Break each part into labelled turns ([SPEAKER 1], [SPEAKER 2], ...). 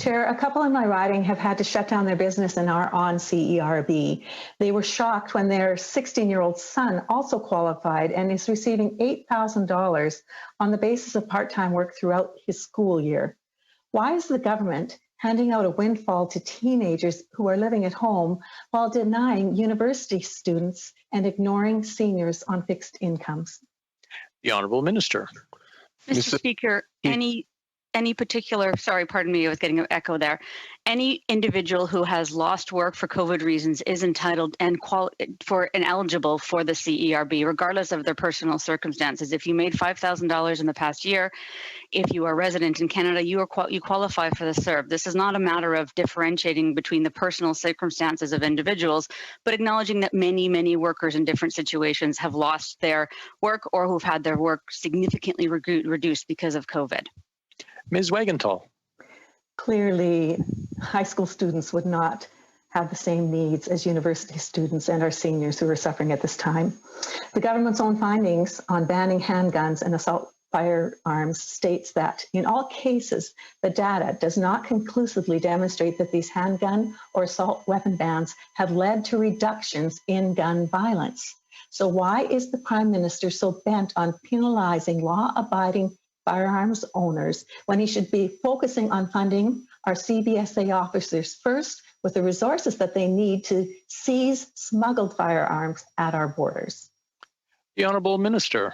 [SPEAKER 1] Chair, a couple in my riding have had to shut down their business and are on CERB. They were shocked when their 16-year-old son also qualified and is receiving $8,000 on the basis of part-time work throughout his school year. Why is the government handing out a windfall to teenagers who are living at home while denying university students and ignoring seniors on fixed incomes?
[SPEAKER 2] The Honourable Minister.
[SPEAKER 3] Mr. Speaker, any particular, sorry, pardon me, I was getting an echo there. Any individual who has lost work for COVID reasons is entitled and eligible for the CERB, regardless of their personal circumstances. If you made $5,000 in the past year, if you are a resident in Canada, you qualify for the CERB. This is not a matter of differentiating between the personal circumstances of individuals, but acknowledging that many, many workers in different situations have lost their work or who've had their work significantly reduced because of COVID.
[SPEAKER 2] Ms. Wagantall.
[SPEAKER 1] Clearly, high school students would not have the same needs as university students and our seniors who are suffering at this time. The government's own findings on banning handguns and assault firearms states that in all cases, the data does not conclusively demonstrate that these handgun or assault weapon bans have led to reductions in gun violence. So why is the Prime Minister so bent on penalizing law-abiding firearms owners when he should be focusing on funding our CBSA officers first with the resources that they need to seize smuggled firearms at our borders?
[SPEAKER 2] The Honourable Minister.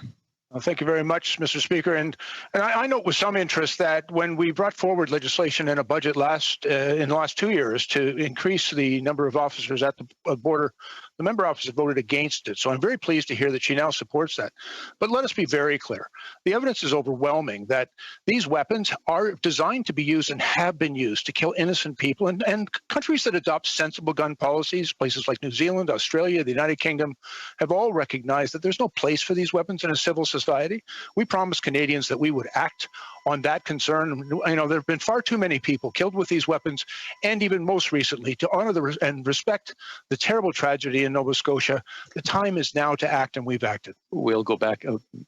[SPEAKER 4] Thank you very much, Mr. Speaker. And I note with some interest that when we brought forward legislation in a budget in the last 2 years to increase the number of officers at the border, the member officers voted against it. So I'm very pleased to hear that she now supports that. But let us be very clear. The evidence is overwhelming that these weapons are designed to be used and have been used to kill innocent people. And countries that adopt sensible gun policies, places like New Zealand, Australia, the United Kingdom, have all recognized that there's no place for these weapons in a civil society. We promised Canadians that we would act on that concern. You know, there have been far too many people killed with these weapons, and even most recently, to honor and respect the terrible tragedy in Nova Scotia. The time is now to act, and we've acted.
[SPEAKER 2] We'll go back.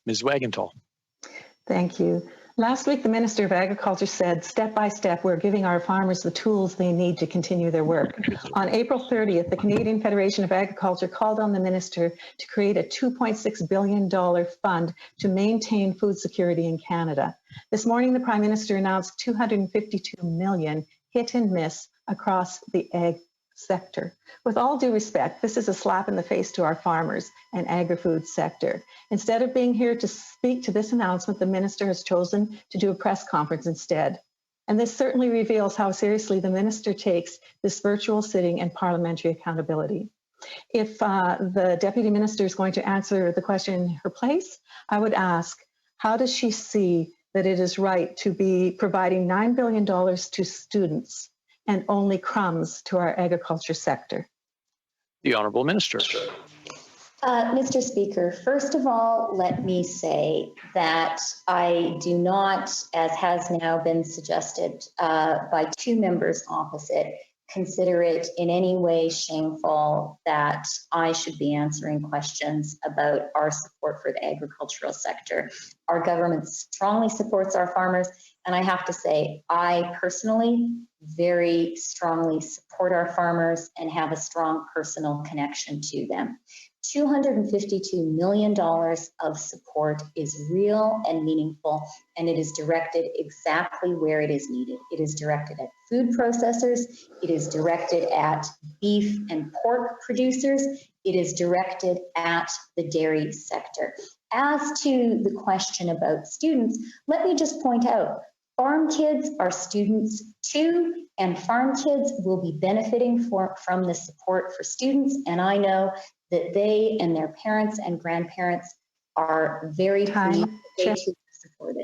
[SPEAKER 2] Ms. Wagantall.
[SPEAKER 1] Thank you. Last week, the Minister of Agriculture said, step by step, we're giving our farmers the tools they need to continue their work. On April 30th, the Canadian Federation of Agriculture called on the Minister to create a $2.6 billion fund to maintain food security in Canada. This morning, the Prime Minister announced $252 million hit and miss across the ag sector. With all due respect, this is a slap in the face to our farmers and agri-food sector. Instead of being here to speak to this announcement, the minister has chosen to do a press conference instead. And this certainly reveals how seriously the minister takes this virtual sitting and parliamentary accountability. If the deputy minister is going to answer the question in her place, I would ask, how does she see that it is right to be providing $9 billion to students and only crumbs to our agriculture sector?
[SPEAKER 2] The Honourable Minister.
[SPEAKER 5] Mr. Speaker, first of all, let me say that I do not, as has now been suggested by two members opposite, consider it in any way shameful that I should be answering questions about our support for the agricultural sector. Our government strongly supports our farmers, and I have to say, I personally very strongly support our farmers and have a strong personal connection to them. $252 million of support is real and meaningful, and it is directed exactly where it is needed. It is directed at food processors, it is directed at beef and pork producers, it is directed at the dairy sector. As to the question about students, let me just point out, farm kids are students too, and farm kids will be benefiting from the support for students, and I know that they and their parents and grandparents are very pleased that they too are supported.